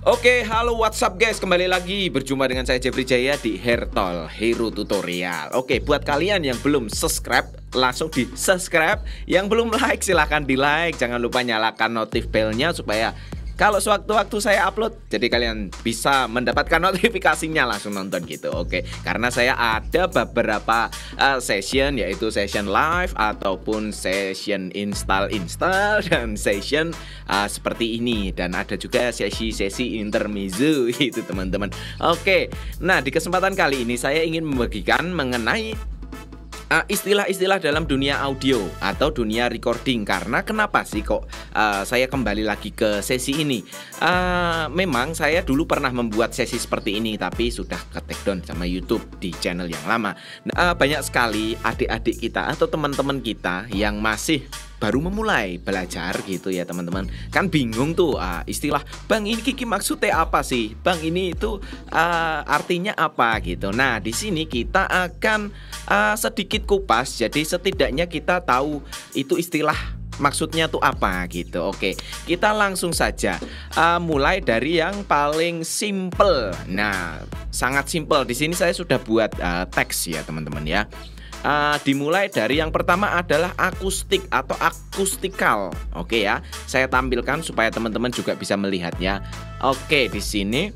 Oke, halo what's up guys, kembali lagi berjumpa dengan saya Jeffrey Jaya di Hertol Hero Tutorial. Oke, buat kalian yang belum subscribe, langsung di subscribe. Yang belum like, silahkan di like. Jangan lupa nyalakan notif belnya supaya kalau sewaktu-waktu saya upload, jadi kalian bisa mendapatkan notifikasinya langsung nonton gitu. Oke, karena saya ada beberapa session, yaitu session live ataupun session install dan session seperti ini. Dan ada juga sesi-sesi intermezzo gitu teman-teman. Oke, nah di kesempatan kali ini saya ingin membagikan mengenai istilah-istilah dalam dunia audio atau dunia recording. Karena kenapa sih kok saya kembali lagi ke sesi ini? Memang saya dulu pernah membuat sesi seperti ini, tapi sudah ke take down sama YouTube di channel yang lama. Banyak sekali adik-adik kita atau teman-teman kita yang masih baru memulai belajar gitu ya teman-teman. Kan bingung tuh istilah Bang ini Kiki maksudnya apa sih? Bang ini itu artinya apa gitu. Nah, di sini kita akan sedikit kupas, jadi setidaknya kita tahu itu istilah maksudnya tuh apa gitu. Oke, kita langsung saja mulai dari yang paling simple. Nah, sangat simple. Di sini saya sudah buat teks ya teman-teman ya. Dimulai dari yang pertama adalah akustik atau akustikal. Oke ya, saya tampilkan supaya teman-teman juga bisa melihatnya. Oke, di sini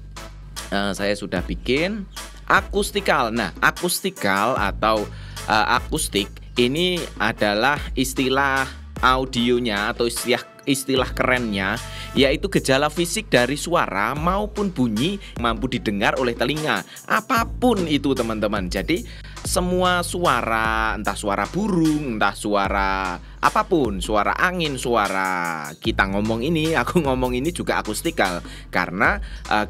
saya sudah bikin akustikal. Nah, akustikal atau akustik ini adalah istilah audionya atau istilah kerennya, yaitu gejala fisik dari suara maupun bunyi mampu didengar oleh telinga. Apapun itu teman-teman. Jadi semua suara, entah suara burung, entah suara apapun, suara angin, suara kita ngomong ini, aku ngomong ini juga akustikal. Karena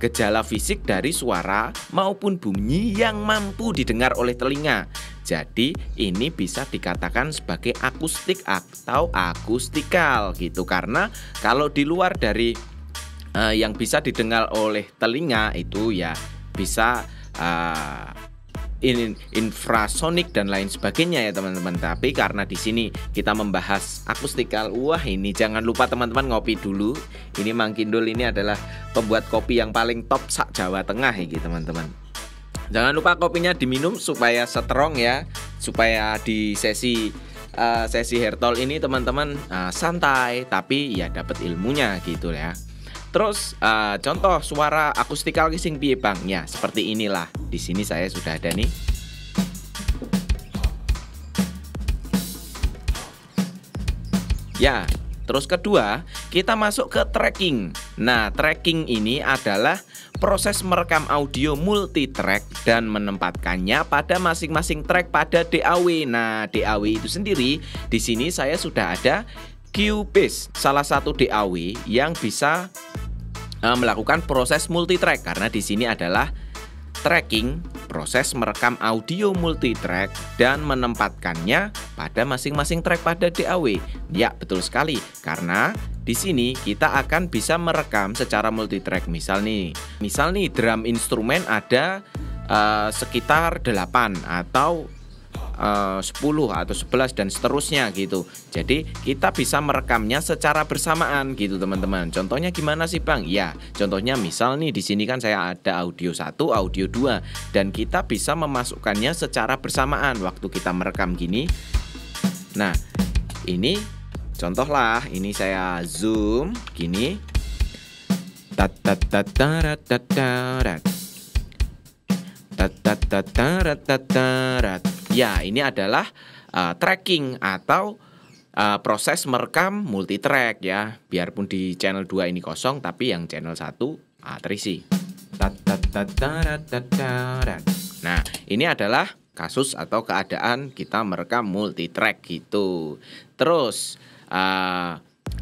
gejala fisik dari suara maupun bunyi yang mampu didengar oleh telinga. Jadi ini bisa dikatakan sebagai akustik atau akustikal gitu. Karena kalau di luar dari yang bisa didengar oleh telinga itu ya bisa infrasonik dan lain sebagainya ya teman-teman. Tapi karena di sini kita membahas akustikal, wah ini jangan lupa teman-teman ngopi dulu. Ini Mang Kindul ini adalah pembuat kopi yang paling top sak Jawa Tengah ya teman-teman. Jangan lupa kopinya diminum supaya strong ya, supaya di sesi Hertol ini teman-teman santai tapi ya dapat ilmunya gitu ya. Terus contoh suara akustikal sing piye Bang? Ya, seperti inilah. Di sini saya sudah ada nih. Ya, terus kedua, kita masuk ke tracking. Nah, tracking ini adalah proses merekam audio multitrack dan menempatkannya pada masing-masing track pada DAW. Nah, DAW itu sendiri di sini saya sudah ada Cubase, salah satu DAW yang bisa melakukan proses multitrack, karena di sini adalah tracking, proses merekam audio multitrack dan menempatkannya pada masing-masing track pada DAW. Ya, betul sekali. Karena di sini kita akan bisa merekam secara multitrack. Misal nih drum instrumen ada sekitar 8 atau 10 atau 11 dan seterusnya gitu. Jadi kita bisa merekamnya secara bersamaan gitu teman-teman. Contohnya gimana sih Bang? Ya, contohnya misal nih di sini kan saya ada audio 1, audio 2 dan kita bisa memasukkannya secara bersamaan waktu kita merekam gini. Nah, ini contoh lah, ini saya zoom gini. Ya, ini adalah tracking atau proses merekam multitrack ya. Biarpun di channel 2 ini kosong, tapi yang channel 1 terisi. Nah, ini adalah kasus atau keadaan kita merekam multitrack gitu. Terus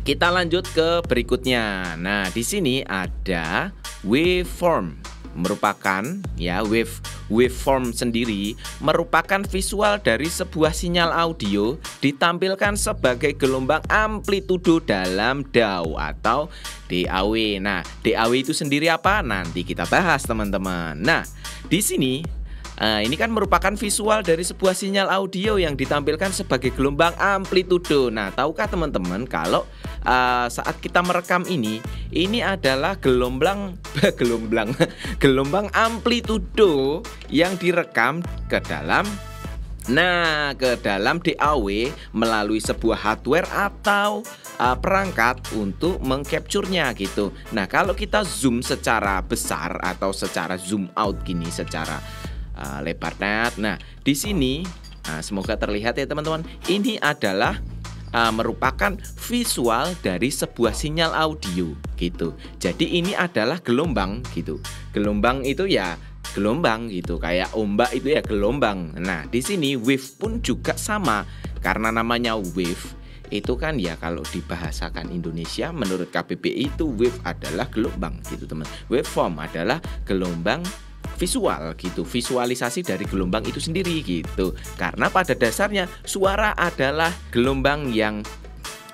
kita lanjut ke berikutnya. Nah, di sini ada waveform. Merupakan ya waveform sendiri merupakan visual dari sebuah sinyal audio ditampilkan sebagai gelombang amplitudo dalam DAW atau DAW. Nah, DAW itu sendiri apa? Nanti kita bahas teman-teman. Nah, di sini Ini kan merupakan visual dari sebuah sinyal audio yang ditampilkan sebagai gelombang amplitudo. Nah, tahukah teman-teman kalau saat kita merekam ini adalah gelombang gelombang amplitudo yang direkam ke dalam DAW melalui sebuah hardware atau perangkat untuk mengcapture-nya gitu. Nah, kalau kita zoom secara besar atau secara zoom out gini secara lebar. Nah, di sini semoga terlihat ya teman-teman. Ini adalah merupakan visual dari sebuah sinyal audio gitu. Jadi ini adalah gelombang gitu. Gelombang itu ya gelombang gitu, kayak ombak itu ya gelombang. Nah, di sini wave pun juga sama. Karena namanya wave, itu kan ya kalau dibahasakan Indonesia menurut KBBI itu wave adalah gelombang gitu, teman. Waveform adalah gelombang visual gitu, visualisasi dari gelombang itu sendiri gitu. Karena pada dasarnya suara adalah gelombang yang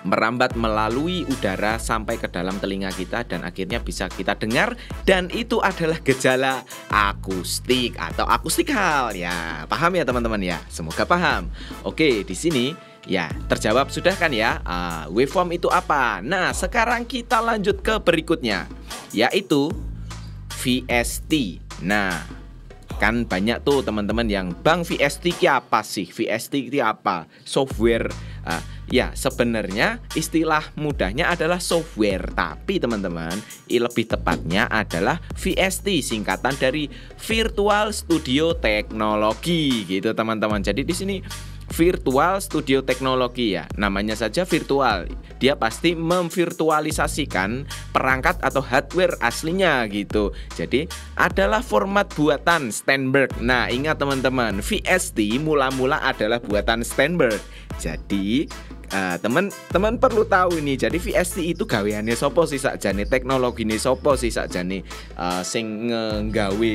merambat melalui udara sampai ke dalam telinga kita dan akhirnya bisa kita dengar, dan itu adalah gejala akustik atau akustikal ya. Paham ya teman-teman ya? Semoga paham. Oke, di sini ya terjawab sudah kan ya, waveform itu apa? Nah, sekarang kita lanjut ke berikutnya, yaitu VST. Nah, kan banyak tuh teman-teman yang Bang VST itu apa sih? VST itu apa? Software. Ya sebenarnya istilah mudahnya adalah software, tapi teman-teman lebih tepatnya adalah VST, singkatan dari Virtual Studio Technology gitu teman-teman. Jadi di sini Virtual Studio Technology ya, namanya saja virtual, dia pasti memvirtualisasikan perangkat atau hardware aslinya gitu. Jadi adalah format buatan Steinberg. Nah, ingat teman-teman, VST mula-mula adalah buatan Steinberg. Jadi teman-teman perlu tahu ini. Jadi VST itu gaweane sopo sih sakjane, teknologine sopo sih sakjane sing nggawe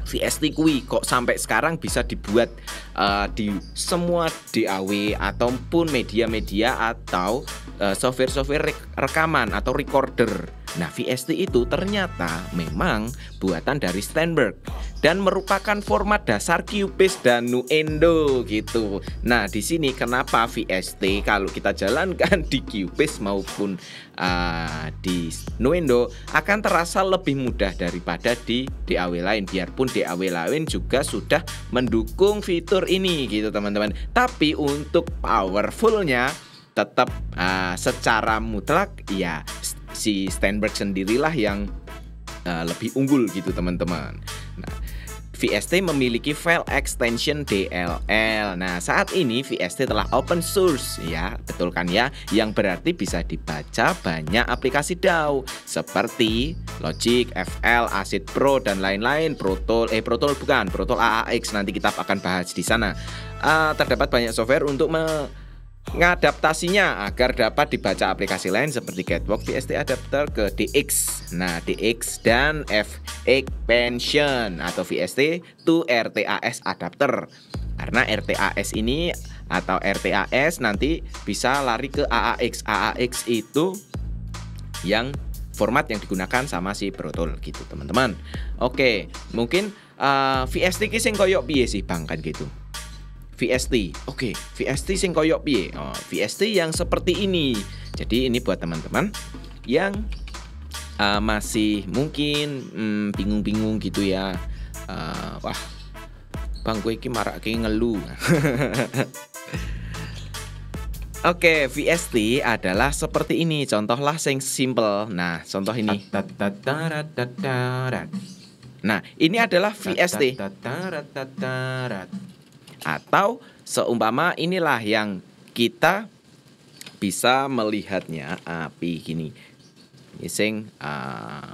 VST kui kok sampai sekarang bisa dibuat di semua DAW ataupun media-media atau software-software rekaman atau recorder. Nah, VST itu ternyata memang buatan dari Steinberg dan merupakan format dasar Cubase dan Nuendo gitu. Nah, di sini kenapa VST kalau kita jalankan di Cubase maupun di Nuendo akan terasa lebih mudah daripada di DAW lain, biarpun DAW lain juga sudah mendukung fitur ini gitu teman-teman. Tapi untuk powerfulnya tetap secara mutlak ya si Steinberg sendirilah yang lebih unggul gitu teman-teman. Nah, VST memiliki file extension DLL. Nah, saat ini VST telah open source ya, betul kan ya? Yang berarti bisa dibaca banyak aplikasi DAW seperti Logic, FL, Acid Pro dan lain-lain. Proto AAX, nanti kita akan bahas di sana. Terdapat banyak software untuk mengadaptasinya agar dapat dibaca aplikasi lain seperti Catwalk VST adapter ke DX. Nah, DX dan F expansion atau VST to RTAS adapter. Karena RTAS ini atau RTAS nanti bisa lari ke AAX. AAX itu yang format yang digunakan sama si Pro Tool gitu, teman-teman. Oke, mungkin VST ki sing koyo piye sih Bang kan gitu. VST, oke, VST sing koyok piye? VST yang seperti ini. Jadi ini buat teman-teman yang masih mungkin bingung-bingung gitu ya. Wah, Bang gue iki marak ki ngelu. Oke, VST adalah seperti ini. Contohlah sing simple. Nah, contoh ini. Nah, ini adalah VST. Atau seumpama inilah yang kita bisa melihatnya api gini. Sing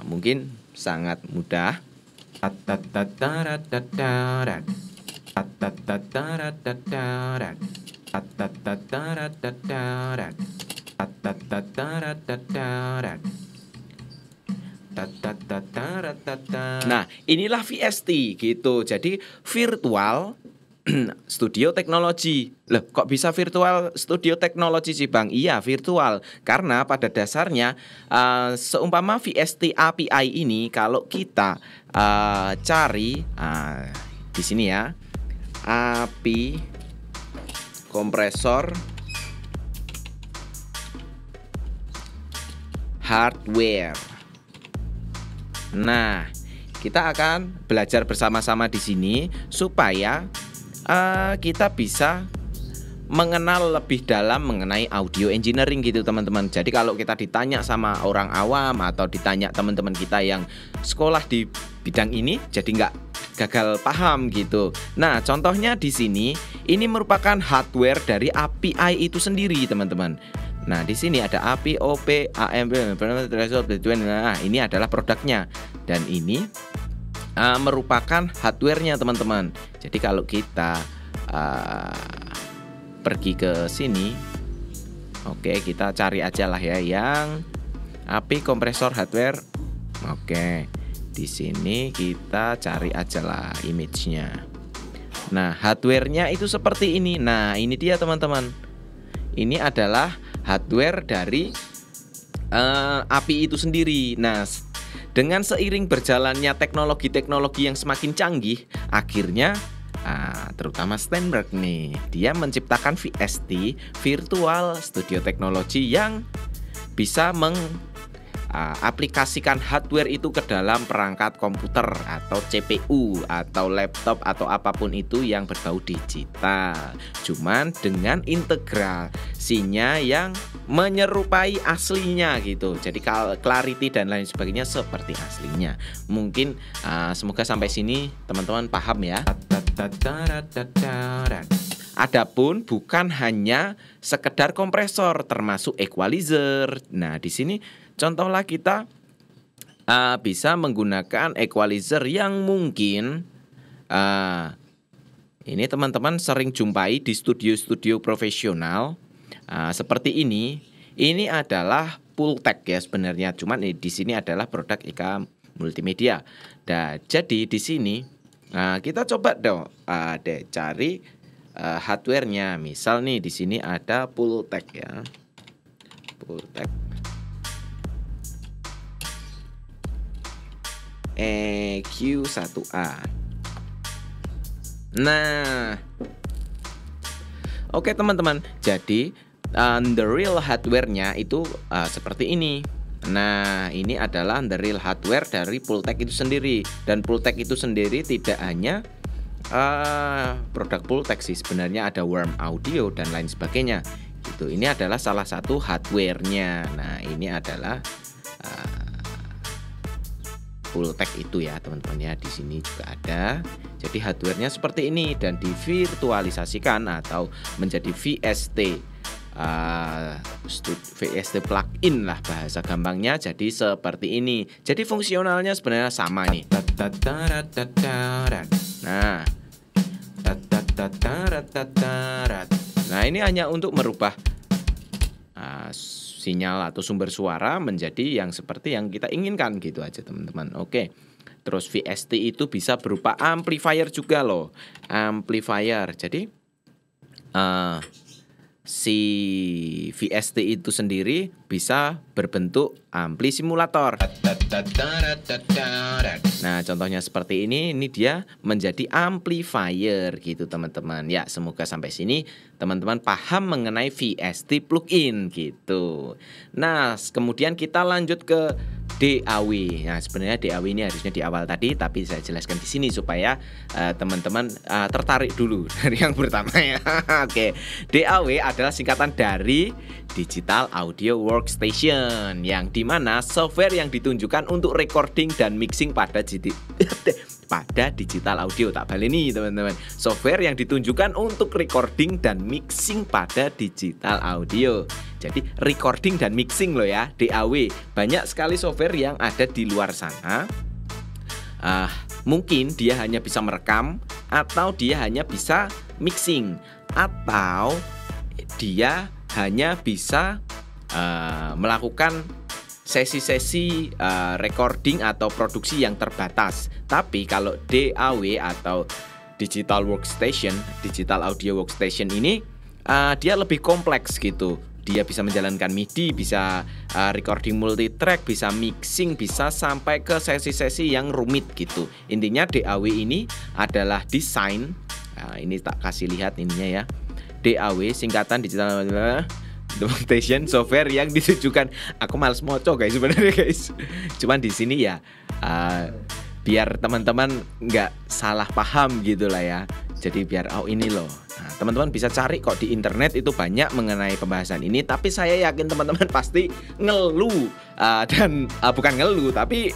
mungkin sangat mudah. Nah, inilah VST gitu. Jadi virtual Studio Technology. Loh, kok bisa virtual studio teknologi sih Bang? Iya, virtual. Karena pada dasarnya seumpama VST API ini kalau kita cari di sini ya, API kompresor hardware. Nah, kita akan belajar bersama-sama di sini supaya kita bisa mengenal lebih dalam mengenai audio engineering gitu teman-teman. Jadi kalau kita ditanya sama orang awam atau ditanya teman-teman kita yang sekolah di bidang ini, jadi nggak gagal paham gitu. Nah, contohnya di sini ini merupakan hardware dari API itu sendiri teman-teman. Nah, di sini ada API, OP, AMP, nah ini adalah produknya dan ini merupakan hardware-nya teman-teman. Jadi kalau kita pergi ke sini, oke, kita cari aja lah ya yang API kompresor hardware. Oke, di sini kita cari aja lah image-nya. Nah, hardware-nya itu seperti ini. Nah, ini dia teman-teman. Ini adalah hardware dari API itu sendiri. Nah, dengan seiring berjalannya teknologi-teknologi yang semakin canggih, akhirnya terutama Steinberg nih, dia menciptakan VST, Virtual Studio Technology, yang bisa aplikasikan hardware itu ke dalam perangkat komputer atau CPU atau laptop atau apapun itu yang berbau digital, cuman dengan integrasinya yang menyerupai aslinya gitu. Jadi clarity dan lain sebagainya seperti aslinya. Mungkin semoga sampai sini teman-teman paham ya. Adapun bukan hanya sekedar kompresor, termasuk equalizer. Nah, di sini contohlah kita bisa menggunakan equalizer yang mungkin ini teman-teman sering jumpai di studio-studio profesional seperti ini. Ini adalah Pultec ya sebenarnya, cuman di sini adalah produk IK Multimedia. Nah, jadi di sini kita coba dong cari hardware-nya. Misal nih di sini ada Pultec ya. Pultec EQ1A. Nah, oke teman-teman. Jadi the real hardware-nya itu seperti ini. Nah, ini adalah the real hardware dari Pultec itu sendiri. Dan Pultec itu sendiri tidak hanya produk Pultec sih, sebenarnya ada Worm Audio dan lain sebagainya. Gitu. Ini adalah salah satu hardware-nya. Nah, ini adalah Pultec itu ya teman-teman ya. Di sini juga ada. Jadi hardware-nya seperti ini dan divirtualisasikan atau menjadi VST. VST plugin lah bahasa gampangnya. Jadi seperti ini. Jadi fungsionalnya sebenarnya sama nih. Nah, ini hanya untuk merubah sinyal atau sumber suara menjadi yang seperti yang kita inginkan gitu aja teman-teman. Oke. Terus VST itu bisa berupa amplifier juga loh. Amplifier. Jadi si VST itu sendiri bisa berbentuk ampli simulator. Nah, contohnya seperti ini dia menjadi amplifier gitu teman-teman. Ya, semoga sampai sini teman-teman paham mengenai VST plugin gitu. Nah, kemudian kita lanjut ke DAW. Nah, sebenarnya DAW ini harusnya di awal tadi, tapi saya jelaskan di sini supaya teman-teman tertarik dulu dari yang pertama ya. Oke, DAW adalah singkatan dari Digital Audio Workstation, yang dimana software yang ditunjukkan untuk recording dan mixing pada digital audio. Tak baleni teman-teman, software yang ditunjukkan untuk recording dan mixing pada digital audio. Jadi recording dan mixing loh ya, DAW. Banyak sekali software yang ada di luar sana. Mungkin dia hanya bisa merekam, atau dia hanya bisa mixing, atau dia hanya bisa melakukan sesi-sesi recording atau produksi yang terbatas. Tapi kalau DAW atau Digital Workstation, Digital Audio Workstation ini dia lebih kompleks gitu. dia bisa menjalankan MIDI, bisa recording multitrack, bisa mixing, bisa sampai ke sesi-sesi yang rumit gitu. Intinya DAW ini adalah desain. Nah, ini tak kasih lihat ininya ya. DAW singkatan digital documentation software yang ditujukan. Aku males moco guys sebenarnya guys. Cuman di sini ya biar teman-teman nggak salah paham gitu lah ya. Jadi biar ini loh. Nah, teman-teman bisa cari kok di internet itu banyak mengenai pembahasan ini. Tapi saya yakin teman-teman pasti ngeluh dan bukan ngeluh tapi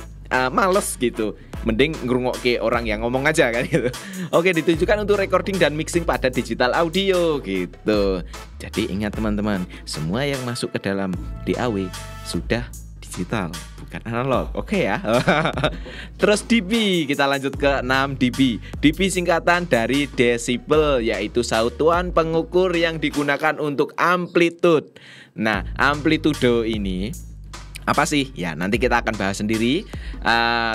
males gitu. Mending ngerungokke orang yang ngomong aja kan gitu. Oke, ditujukan untuk recording dan mixing pada digital audio gitu. Jadi ingat teman-teman, semua yang masuk ke dalam DAW sudah digital, bukan analog. Oke ya. Terus dB, kita lanjut ke 6 dB. dB singkatan dari desibel, yaitu satuan pengukur yang digunakan untuk amplitude. Nah, amplitudo ini apa sih? Ya, nanti kita akan bahas sendiri.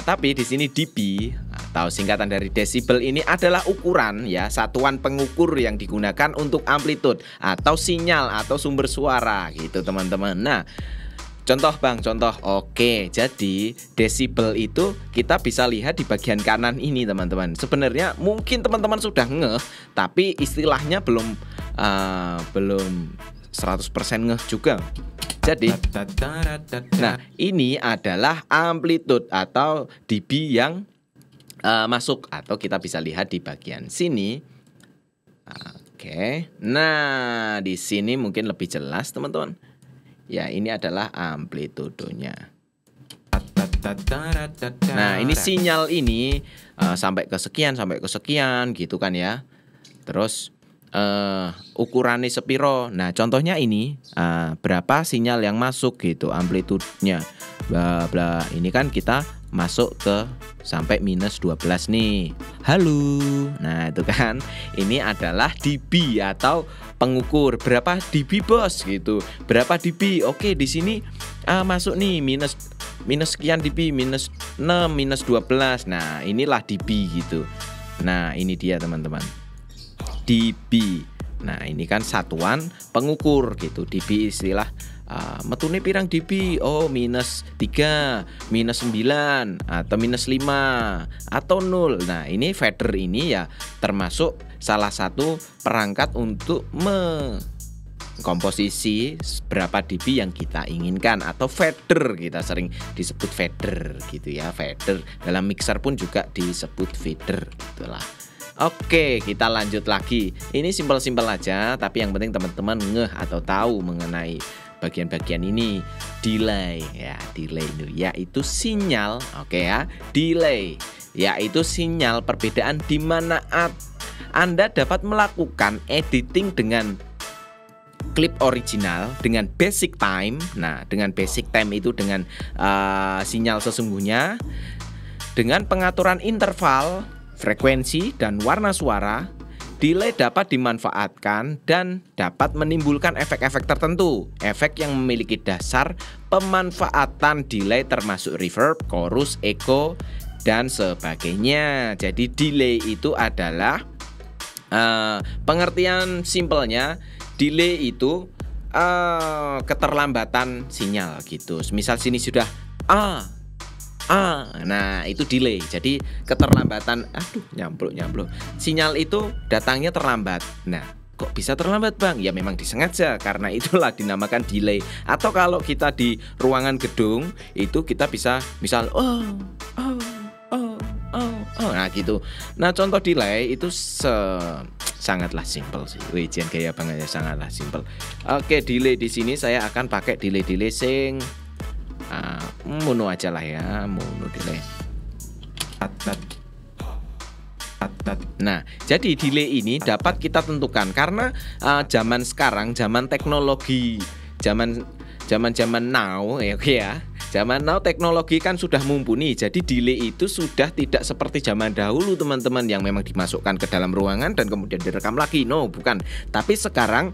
Tapi di sini dB atau singkatan dari desibel ini adalah ukuran ya, satuan pengukur yang digunakan untuk amplitude atau sinyal atau sumber suara gitu, teman-teman. Nah, contoh Bang, contoh. Oke, jadi desibel itu kita bisa lihat di bagian kanan ini, teman-teman. Sebenarnya mungkin teman-teman sudah ngeh, tapi istilahnya belum 100% ngeh juga. Jadi, nah ini adalah amplitude atau dB yang masuk, atau kita bisa lihat di bagian sini. Oke, nah di sini mungkin lebih jelas teman-teman. Ya, ini adalah amplitudonya. Nah, ini sinyal ini sampai ke sekian gitu kan ya. Terus ukurannya sepiro. Nah, contohnya ini berapa sinyal yang masuk gitu, amplitudenya. Bla bla. Ini kan kita masuk ke sampai -12 nih. Halo. Nah, itu kan ini adalah dB atau pengukur berapa dB bos gitu. Berapa dB? Oke, di sini masuk nih minus sekian dB, -6, -12. Nah, inilah dB gitu. Nah, ini dia teman-teman. dB. Nah, ini kan satuan pengukur gitu. dB istilah metune pirang dB? Oh, -3, -9, atau -5, atau 0. Nah, ini fader ini ya termasuk salah satu perangkat untuk komposisi berapa dB yang kita inginkan, atau fader, kita sering disebut fader gitu ya. Fader dalam mixer pun juga disebut fader gitulah. Oke, kita lanjut lagi. Ini simpel-simpel aja, tapi yang penting teman-teman ngeh atau tahu mengenai bagian-bagian ini. Delay ya, delay itu yaitu sinyal. Oke ya, delay yaitu sinyal perbedaan di mana Anda dapat melakukan editing dengan klip original dengan basic time. Nah, dengan basic time itu dengan sinyal sesungguhnya, dengan pengaturan interval, frekuensi, dan warna suara. Delay dapat dimanfaatkan dan dapat menimbulkan efek-efek tertentu. Efek yang memiliki dasar pemanfaatan delay termasuk reverb, chorus, echo, dan sebagainya. Jadi delay itu adalah pengertian simpelnya, delay itu keterlambatan sinyal gitu. Misal sini sudah nah itu delay. Jadi keterlambatan, nyampluk. Sinyal itu datangnya terlambat. Nah, kok bisa terlambat Bang? Ya memang disengaja, karena itulah dinamakan delay. Atau kalau kita di ruangan gedung itu kita bisa misal nah gitu. Nah, contoh delay itu sangatlah simpel sih. Wijian gaya banget ya, sangatlah simpel. Oke, delay di sini saya akan pakai delay sing mono aja lah ya, mono delay. Nah, jadi delay ini dapat kita tentukan karena zaman sekarang, zaman teknologi, zaman now ya. Zaman now teknologi kan sudah mumpuni. Jadi delay itu sudah tidak seperti zaman dahulu teman-teman, yang memang dimasukkan ke dalam ruangan dan kemudian direkam lagi. No, bukan. Tapi sekarang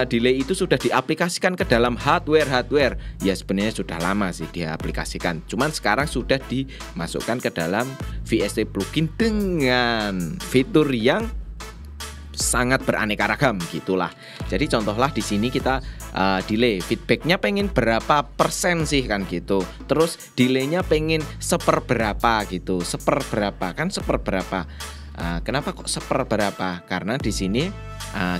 delay itu sudah diaplikasikan ke dalam hardware. Ya sebenarnya sudah lama sih diaplikasikan. Cuman sekarang sudah dimasukkan ke dalam VST plugin dengan fitur yang sangat beraneka ragam gitulah. Jadi contohlah di sini kita delay. Feedbacknya pengen berapa persen sih kan gitu. Terus delaynya pengen seperberapa gitu. Seperberapa kan seperberapa. Kenapa kok seperberapa? Karena di sini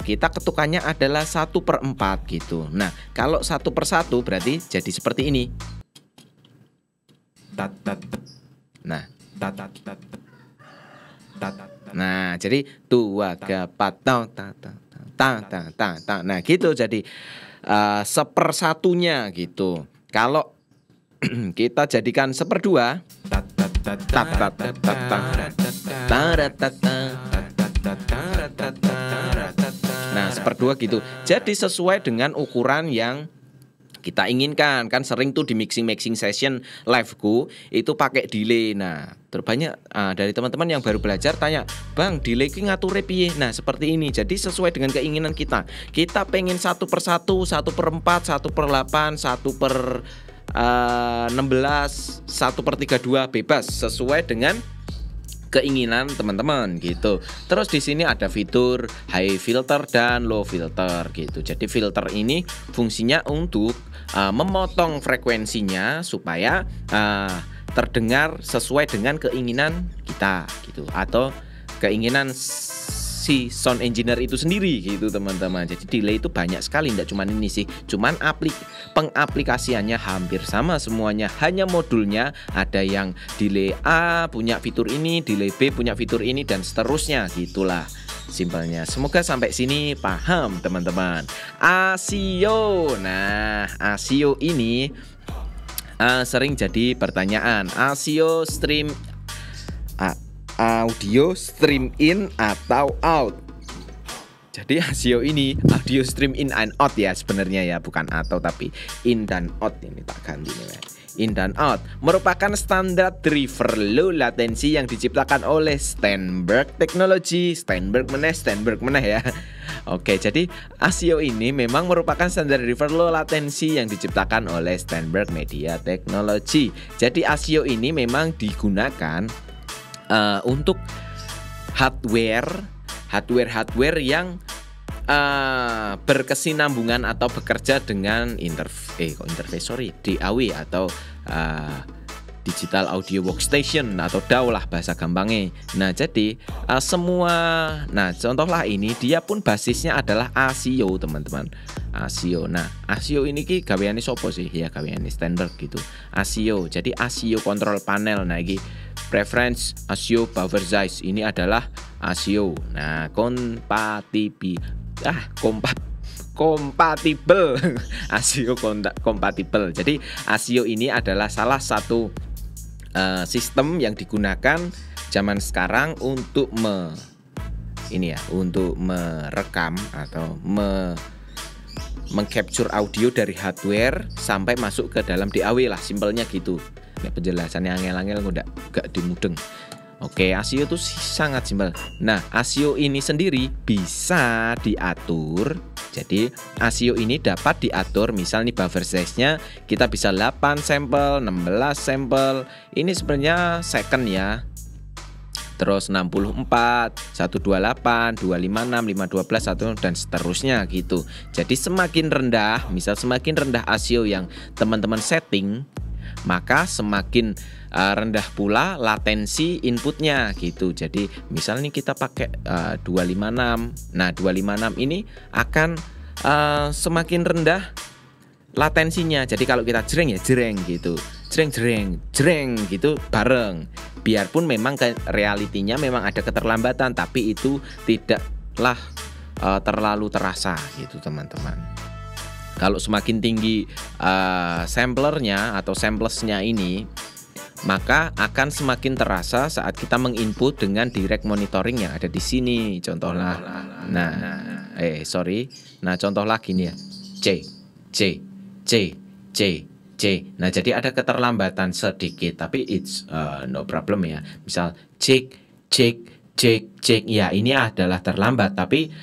kita ketukannya adalah 1/4 gitu. Nah kalau 1/1 berarti jadi seperti ini. Nah, nah jadi 2 4 nah gitu jadi 1/1 gitu. Kalau kita jadikan 1/2 nah 1/2 gitu. Jadi sesuai dengan ukuran yang kita inginkan. Kan sering tuh di mixing session liveku itu pakai delay. Nah terbanyak dari teman-teman yang baru belajar tanya, Bang delay ki ngature piye? Nah seperti ini. Jadi sesuai dengan keinginan kita. Kita pengen 1/1, 1/4, 1/8, 1/16, 1/32 bebas sesuai dengan keinginan teman-teman gitu. Terus di sini ada fitur high filter dan low filter gitu. Jadi filter ini fungsinya untuk memotong frekuensinya supaya terdengar sesuai dengan keinginan kita gitu, atau keinginan si sound engineer itu sendiri gitu teman-teman. Jadi delay itu banyak sekali, tidak cuma ini sih. Cuman pengaplikasiannya hampir sama semuanya. Hanya modulnya ada yang delay A punya fitur ini, delay B punya fitur ini, dan seterusnya gitulah simpelnya. Semoga sampai sini paham teman-teman. ASIO. Nah ASIO ini sering jadi pertanyaan. ASIO stream audio stream in atau out. Jadi ASIO ini audio stream in and out ya sebenarnya ya, bukan atau tapi in dan out. Ini tak ganti nih. In dan out merupakan standar driver low latency yang diciptakan oleh Steinberg Technology. Steinberg meneh ya. Oke, jadi ASIO ini memang merupakan standar driver low latency yang diciptakan oleh Steinberg Media Technology. Jadi ASIO ini memang digunakan untuk hardware yang berkesinambungan atau bekerja dengan DAW atau Digital Audio Workstation atau DAW lah bahasa gampangnya. Nah jadi contohlah ini dia pun basisnya adalah ASIO teman-teman. ASIO. Nah ASIO ini ki gaweane sopo sih? Ya gaweane Steinberg gitu. ASIO. Jadi ASIO control panel. Nah iki preference ASIO buffer size ini adalah ASIO. Nah kompatibel ASIO kompatibel. Jadi ASIO ini adalah salah satu sistem yang digunakan zaman sekarang untuk merekam atau mengcapture audio dari hardware sampai masuk ke dalam DAW lah, simpelnya gitu. Nek penjelasannya angel-angel gak dimudeng. Oke, ASIO itu sangat simpel. Nah, ASIO ini sendiri bisa diatur. Jadi, ASIO ini dapat diatur. Misal nih buffer size-nya kita bisa 8 sampel, 16 sampel. Ini sebenarnya second ya. Terus 64, 128, 256, 512, 1 dan seterusnya gitu. Jadi semakin rendah, misal semakin rendah ASIO yang teman-teman setting, maka semakin rendah pula latensi inputnya gitu. Jadi misal nih kita pakai 256. Nah 256 ini akan semakin rendah latensinya. Jadi kalau kita jreng ya jreng gitu, jreng gitu bareng. Biarpun memang realitinya memang ada keterlambatan, tapi itu tidaklah terlalu terasa gitu teman-teman. Kalau semakin tinggi samplernya atau samplesnya ini, maka akan semakin terasa saat kita menginput dengan direct monitoring yang ada di sini. Contohlah, contohlah gini ya, C. Nah jadi ada keterlambatan sedikit, tapi it's no problem ya. Misal cek, ya ini adalah terlambat, tapi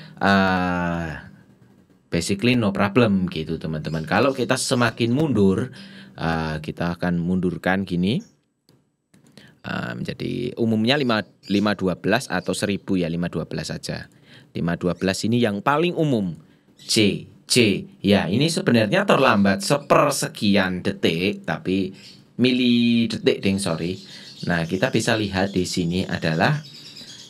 basically no problem gitu teman-teman. Kalau kita semakin mundur, kita akan mundurkan gini. Jadi umumnya 512 atau 1000 ya, 512 saja. 512 ini yang paling umum. C. C. Ya, ini sebenarnya terlambat sepersekian detik, tapi milidetik ding, sorry. Nah, kita bisa lihat di sini adalah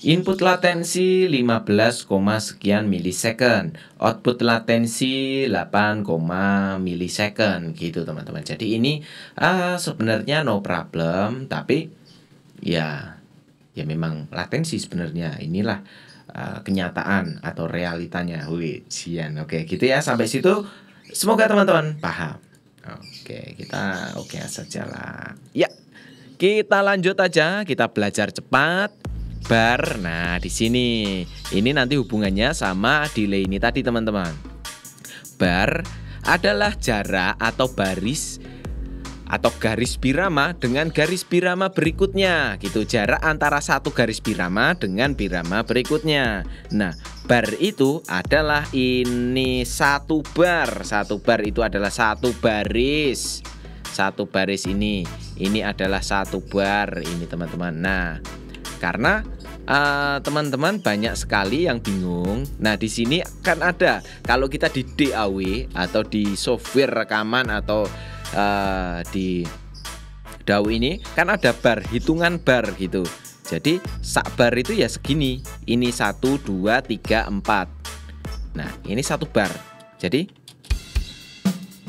input latensi 15, sekian milisecond, output latensi 8, milisecond gitu teman-teman. Jadi ini sebenarnya no problem, tapi ya memang latensi sebenarnya. Inilah kenyataan atau realitanya. Wih, sian. Oke, gitu ya. Sampai situ semoga teman-teman paham. Oke, kita oke saja lah. Ya, kita lanjut aja. Kita belajar cepat. Bar. Nah, di sini ini nanti hubungannya sama delay ini tadi, teman-teman. Bar adalah jarak atau baris atau garis birama dengan garis birama berikutnya gitu, jarak antara satu garis birama dengan birama berikutnya. Nah, bar itu adalah ini satu bar. Satu bar itu adalah satu baris. Satu baris ini adalah satu bar ini, teman-teman. Nah, karena teman-teman banyak sekali yang bingung. Nah, di sini kan ada, kalau kita di DAW atau di software rekaman atau di DAW ini kan ada bar, hitungan bar gitu. Jadi sak bar itu ya segini. Ini 1, 2, 3, 4. Nah, ini satu bar. Jadi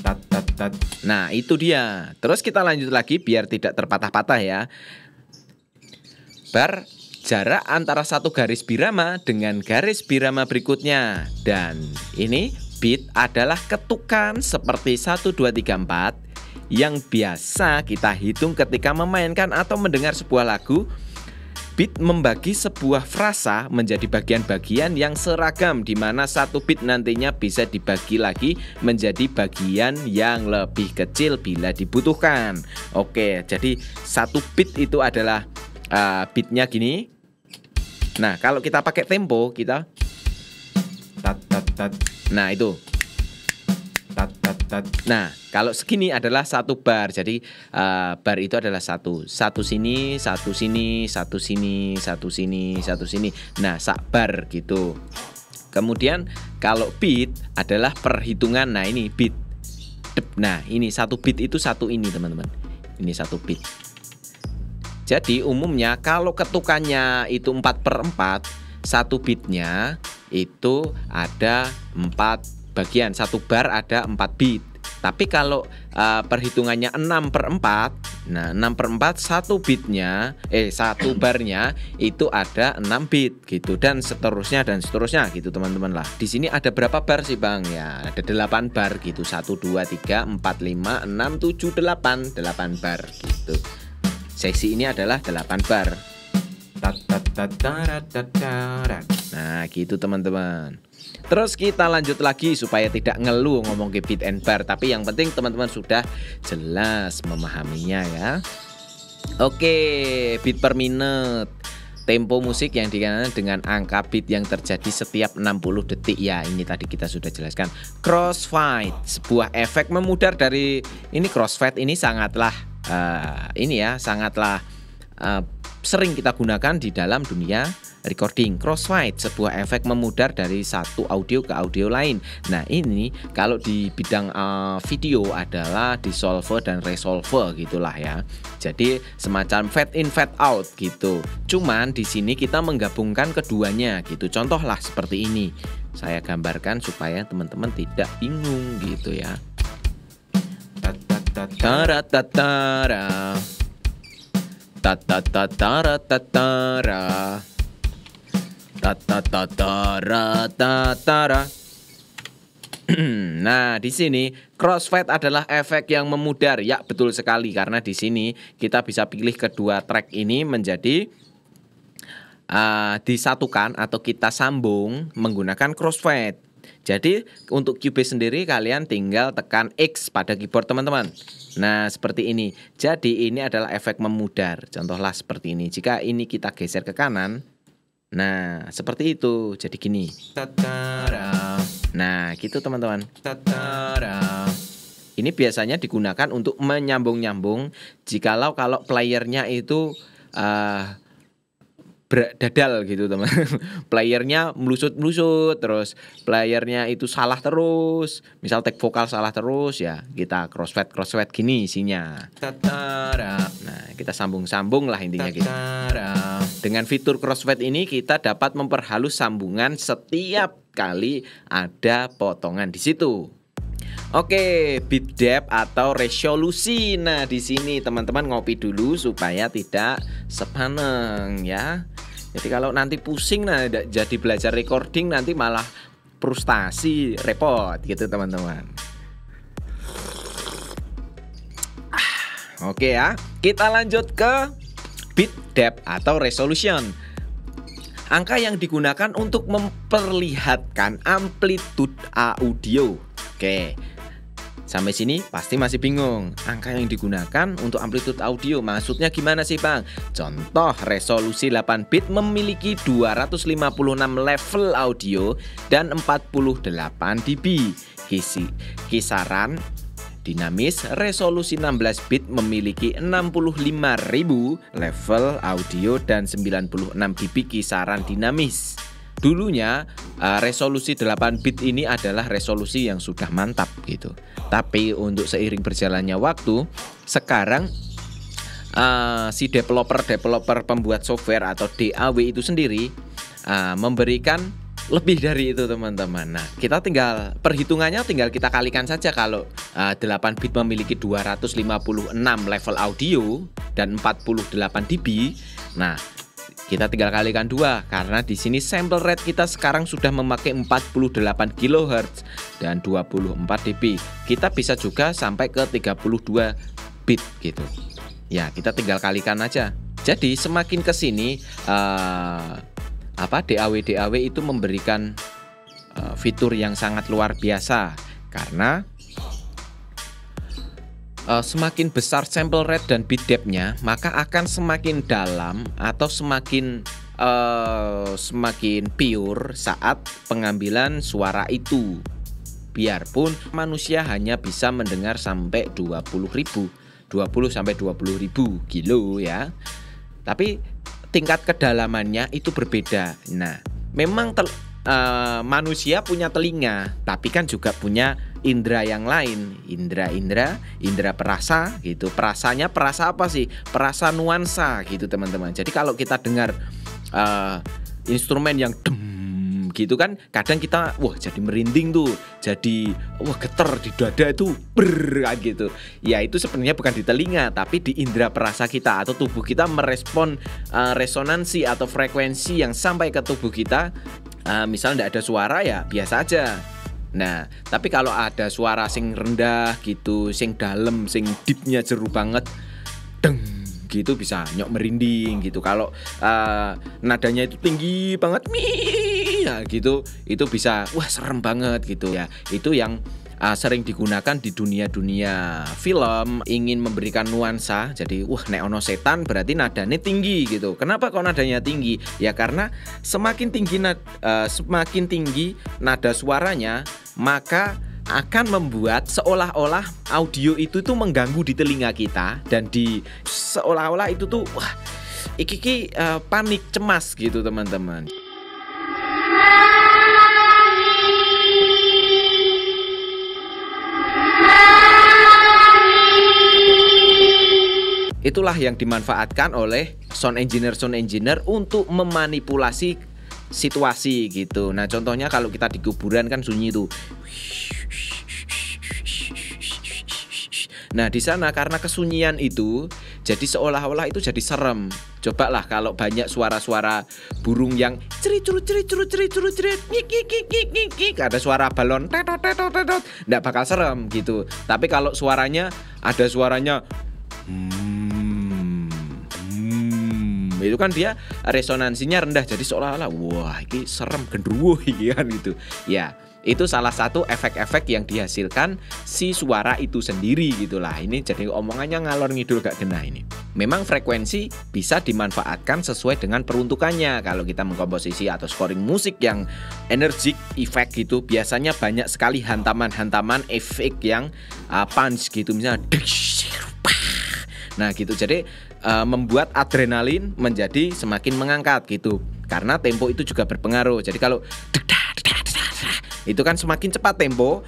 tat tat tat. Nah, itu dia. Terus kita lanjut lagi biar tidak terpatah-patah ya. Bar jarak antara satu garis birama dengan garis birama berikutnya. Dan ini beat adalah ketukan seperti 1, 2, 3, 4 yang biasa kita hitung ketika memainkan atau mendengar sebuah lagu. Beat membagi sebuah frasa menjadi bagian-bagian yang seragam, di mana satu beat nantinya bisa dibagi lagi menjadi bagian yang lebih kecil bila dibutuhkan. Oke, jadi satu beat itu adalah beatnya gini. Nah, kalau kita pakai tempo, kita tat tat tat. Nah, itu tat tat tat. Nah, kalau segini adalah satu bar. Jadi bar itu adalah satu sini, satu sini, satu sini, satu sini, satu sini. Nah, sak bar gitu. Kemudian kalau beat adalah perhitungan. Nah, ini beat. Nah, ini satu beat itu satu ini, teman-teman. Ini satu beat. Jadi umumnya kalau ketukannya itu 4/4, satu beatnya itu ada 4 bagian. Satu bar ada 4 beat. Tapi kalau perhitungannya 6/4, nah 6/4 satu beatnya, satu barnya itu ada 6 beat gitu, dan seterusnya gitu, teman-teman lah. Di sini ada berapa bar sih, Bang? Ya, ada 8 bar gitu. 1, 2, 3, 4, 5, 6, 7, 8. 8 bar gitu. Seksi ini adalah 8 bar. Nah, gitu teman-teman. Terus kita lanjut lagi supaya tidak ngeluh ngomong ke beat and bar, tapi yang penting teman-teman sudah jelas memahaminya ya. Oke, beat per minute. Tempo musik yang dikenal dengan angka beat yang terjadi setiap 60 detik. Ya, ini tadi kita sudah jelaskan. Crossfade, sebuah efek memudar dari ini. Crossfade ini sangatlah sangatlah sering kita gunakan di dalam dunia recording. Crossfade, sebuah efek memudar dari satu audio ke audio lain. Nah, ini kalau di bidang video adalah dissolver dan resolver gitulah ya. Jadi semacam fade in fade out gitu. Cuman di sini kita menggabungkan keduanya gitu. Contohlah seperti ini. Saya gambarkan supaya teman-teman tidak bingung gitu ya. Tara-tatara, tata-tatara-tatara, tata-tatara-tatara. Nah, di sini crossfade adalah efek yang memudar. Ya, betul sekali, karena di sini kita bisa pilih kedua track ini menjadi disatukan atau kita sambung menggunakan crossfade. Jadi untuk Cubase sendiri kalian tinggal tekan X pada keyboard, teman-teman. Nah, seperti ini. Jadi ini adalah efek memudar. Contohlah seperti ini. Jika ini kita geser ke kanan, nah seperti itu. Jadi gini. Nah, gitu teman-teman. Ini biasanya digunakan untuk menyambung-nyambung. Kalau playernya itu dadal gitu teman. Playernya melusut-melusut, terus playernya itu salah terus, misal take vokal salah terus, ya kita crossfade gini isinya. Nah, kita sambung-sambung lah intinya gitu. Dengan fitur crossfade ini kita dapat memperhalus sambungan setiap kali ada potongan di situ. Oke, beat depth atau resolusi. Nah, di sini teman-teman ngopi dulu supaya tidak sepaneng ya. Jadi kalau nanti pusing, nah jadi belajar recording nanti malah frustasi, repot gitu teman-teman. Oke ya, kita lanjut ke beat depth atau resolution. Angka yang digunakan untuk memperlihatkan amplitude audio. Oke, sampai sini pasti masih bingung. Angka yang digunakan untuk amplitude audio maksudnya gimana sih Bang? Contoh, resolusi 8 bit memiliki 256 level audio dan 48 dB. Kisaran dinamis resolusi 16 bit memiliki 65.000 level audio dan 96 dB kisaran dinamis. Dulunya resolusi 8 bit ini adalah resolusi yang sudah mantap gitu. Tapi untuk seiring berjalannya waktu, sekarang si developer pembuat software atau DAW itu sendiri memberikan lebih dari itu teman-teman. Nah, kita tinggal perhitungannya tinggal kita kalikan saja. Kalau 8 bit memiliki 256 level audio dan 48 dB. Nah, kita tinggal kalikan 2 karena di sini sample rate kita sekarang sudah memakai 48 kHz dan 24 dB. Kita bisa juga sampai ke 32 bit gitu. Ya, kita tinggal kalikan aja. Jadi semakin ke sini DAW itu memberikan fitur yang sangat luar biasa karena semakin besar sample rate dan bit depth-nya, maka akan semakin dalam atau semakin pure saat pengambilan suara itu. Biarpun manusia hanya bisa mendengar sampai 20 sampai 20.000 kilo ya. Tapi tingkat kedalamannya itu berbeda. Nah, memang manusia punya telinga, tapi kan juga punya indera yang lain, indera perasa gitu. Perasanya perasa apa sih? Perasa nuansa gitu teman-teman. Jadi kalau kita dengar instrumen yang gitu kan, kadang kita jadi merinding tuh, jadi getar di dada itu gitu. Ya itu sebenarnya bukan di telinga, tapi di indera perasa kita atau tubuh kita merespon resonansi atau frekuensi yang sampai ke tubuh kita. Misal tidak ada suara ya biasa aja. Nah, tapi kalau ada suara sing rendah gitu, sing dalam, sing deepnya jeru banget, deng gitu bisa nyok merinding gitu. Kalau nadanya itu tinggi banget, nah gitu, itu bisa serem banget gitu ya. Itu yang sering digunakan di dunia film, ingin memberikan nuansa. Jadi nek ono setan berarti nadanya tinggi gitu. Kenapa kok nadanya tinggi? Ya karena semakin tinggi nada suaranya, maka akan membuat seolah-olah audio itu tuh mengganggu di telinga kita, dan di seolah-olah itu tuh iki panik, cemas gitu teman-teman. Itulah yang dimanfaatkan oleh sound engineer untuk memanipulasi situasi gitu. Nah, contohnya kalau kita di kuburan kan sunyi tuh. Nah, di sana karena kesunyian itu jadi seolah-olah itu jadi serem. Cobalah kalau banyak suara-suara burung yang cerit, ada suara balon tetot, enggak bakal serem gitu. Tapi kalau suaranya ada suaranya itu kan dia resonansinya rendah, jadi seolah-olah ini serem gendruwo iki kan gitu. Ya, itu salah satu efek-efek yang dihasilkan si suara itu sendiri gitulah. Ini jadi omongannya ngalor ngidul gak kena ini. Memang frekuensi bisa dimanfaatkan sesuai dengan peruntukannya. Kalau kita mengkomposisi atau scoring musik yang energik, efek gitu, biasanya banyak sekali hantaman-hantaman efek yang punch gitu, misalnya Nah gitu, jadi membuat adrenalin menjadi semakin mengangkat gitu. Karena tempo itu juga berpengaruh. Jadi kalau itu kan semakin cepat tempo,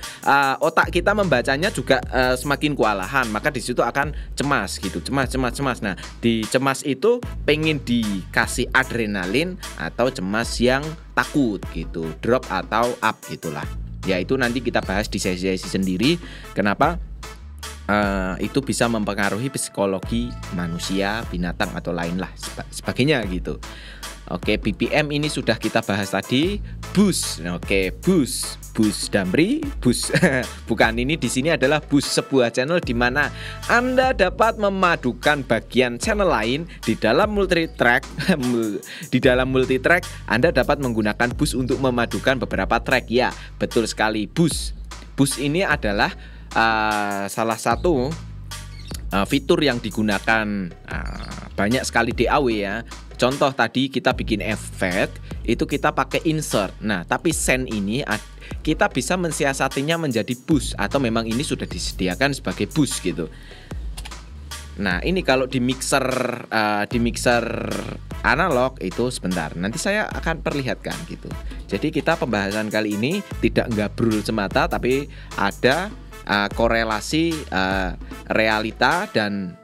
otak kita membacanya juga semakin kewalahan, maka di situ akan cemas gitu, cemas. Nah, di cemas itu pengen dikasih adrenalin atau cemas yang takut gitu, drop atau up gitulah. Ya itu nanti kita bahas di sesi-sesi sendiri. Kenapa? Itu bisa mempengaruhi psikologi manusia, binatang atau lain lah sebagainya gitu. Oke, BPM ini sudah kita bahas tadi. Boost. Oke, Boost Damri, Boost. Bukan, ini di sini adalah Boost, sebuah channel di mana Anda dapat memadukan bagian channel lain di dalam multi-track. Di dalam multi-track Anda dapat menggunakan Boost untuk memadukan beberapa track. Ya, betul sekali. Boost ini adalah salah satu fitur yang digunakan banyak sekali DAW ya. Contoh tadi kita bikin efek, itu kita pakai insert. Nah, tapi send ini kita bisa mensiasatinya menjadi boost, atau memang ini sudah disediakan sebagai boost gitu. Nah, ini kalau di mixer analog itu sebentar. Nanti saya akan perlihatkan gitu. Jadi kita pembahasan kali ini tidak gabrul semata, tapi ada korelasi realita dan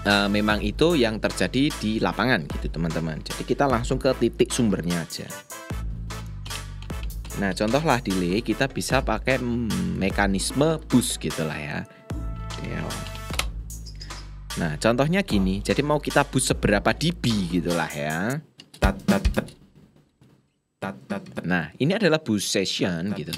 memang itu yang terjadi di lapangan gitu teman-teman. Jadi kita langsung ke titik sumbernya aja. Nah, contohlah delay kita bisa pakai mekanisme boost gitulah ya. Nah, contohnya gini. Jadi mau kita boost seberapa dB gitulah ya. Nah, ini adalah boost session gitu.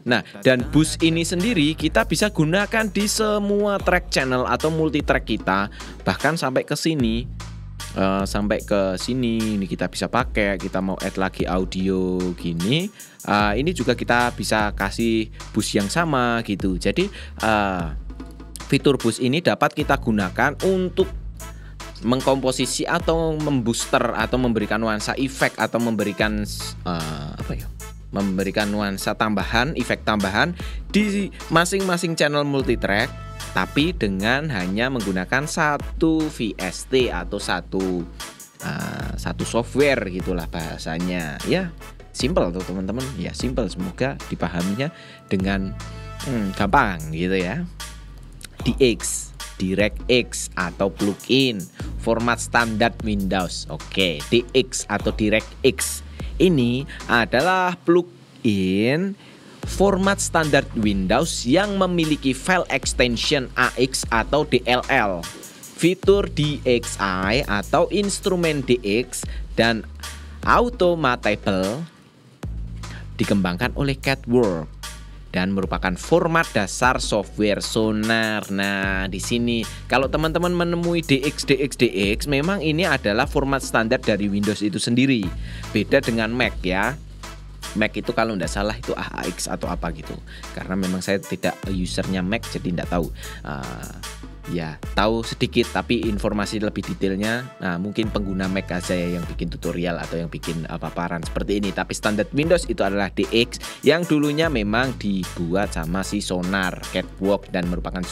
Nah, dan boost ini sendiri kita bisa gunakan di semua track channel atau multi track kita, bahkan sampai ke sini. Ini kita bisa pakai. Kita mau add lagi audio gini, ini juga kita bisa kasih boost yang sama gitu. Jadi fitur boost ini dapat kita gunakan untuk mengkomposisi atau membooster atau memberikan nuansa efek atau memberikan memberikan nuansa tambahan, efek tambahan di masing-masing channel multitrack, tapi dengan hanya menggunakan satu VST atau satu software gitulah bahasanya. Ya, simple tuh teman-teman. Ya, simple, semoga dipahaminya dengan gampang gitu ya. DX, DirectX atau plugin format standar Windows. Oke, DX atau DirectX ini adalah plugin format standar Windows yang memiliki file extension AX atau DLL, fitur DXI atau instrumen DX dan automatable, dikembangkan oleh Catwork dan merupakan format dasar software Sonar. Nah, di sini kalau teman-teman menemui DX, memang ini adalah format standar dari Windows itu sendiri. Beda dengan Mac ya. Mac itu kalau tidak salah itu AX atau apa gitu. Karena memang saya tidak usernya Mac, jadi tidak tahu. Ya, tahu sedikit tapi informasi lebih detailnya mungkin pengguna Mac aja ya yang bikin tutorial atau yang bikin paparan seperti ini. Tapi standar Windows itu adalah DX yang dulunya memang dibuat sama si Sonar, Catwork, dan merupakan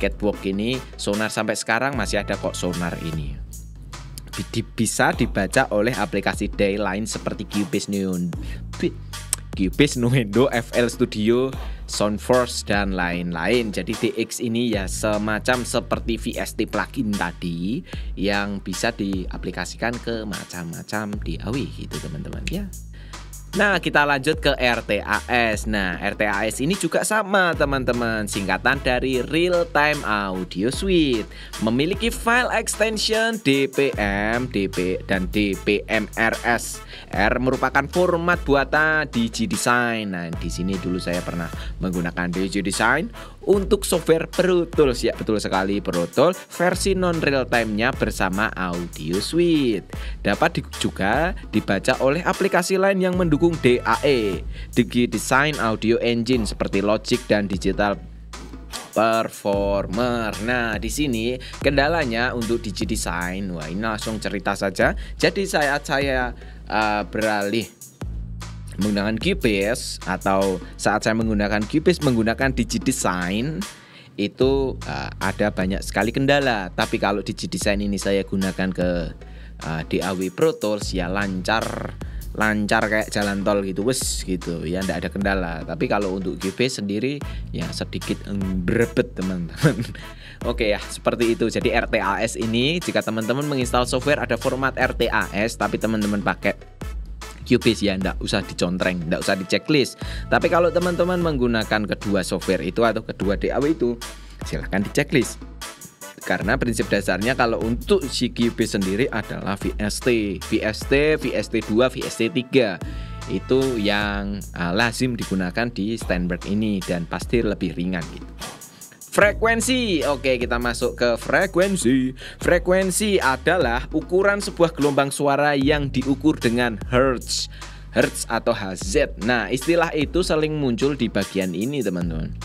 Catwork ini Sonar sampai sekarang masih ada kok Sonar ini. Bisa dibaca oleh aplikasi DAW lain seperti Cubase, Nuendo, FL Studio, Soundforce dan lain-lain. Jadi DX ini ya semacam seperti VST plugin tadi yang bisa diaplikasikan ke macam-macam DAW gitu teman-teman ya. Nah, kita lanjut ke RTAS. Nah, RTAS ini juga sama teman-teman, singkatan dari Real Time Audio Suite. Memiliki file extension DPM, DP dan DPMRS. R merupakan format buatan DigiDesign. Nah, di sini dulu saya pernah menggunakan DigiDesign untuk software Pro Tools. Ya, betul sekali, Pro Tools versi non real time-nya bersama Audio Suite. Dapat juga dibaca oleh aplikasi lain yang mendukung DAE, DigiDesign Audio Engine seperti Logic dan Digital Performer. Nah, di sini kendalanya untuk DigiDesign. Wah, ini langsung cerita saja. Jadi saya beralih menggunakan Cubase atau saat saya menggunakan Cubase menggunakan DigiDesign itu ada banyak sekali kendala. Tapi kalau DigiDesign ini saya gunakan ke DAW Pro Tools ya lancar kayak jalan tol gitu, wes gitu ya, ndak ada kendala. Tapi kalau untuk Cubase sendiri ya sedikit berebet teman-teman. Oke ya, seperti itu. Jadi RTAS ini jika teman-teman menginstal software ada format RTAS tapi teman-teman pakai Cubase ya ndak usah dicontreng, ndak usah di checklist. Tapi kalau teman-teman menggunakan kedua software itu atau kedua DAW itu silahkan di checklist. Karena prinsip dasarnya kalau untuk si Cubase sendiri adalah VST 2, VST 3 itu yang lazim digunakan di Steinberg ini dan pasti lebih ringan gitu. Frekuensi, oke kita masuk ke frekuensi. Frekuensi adalah ukuran sebuah gelombang suara yang diukur dengan hertz atau Hz. Nah istilah itu sering muncul di bagian ini teman-teman.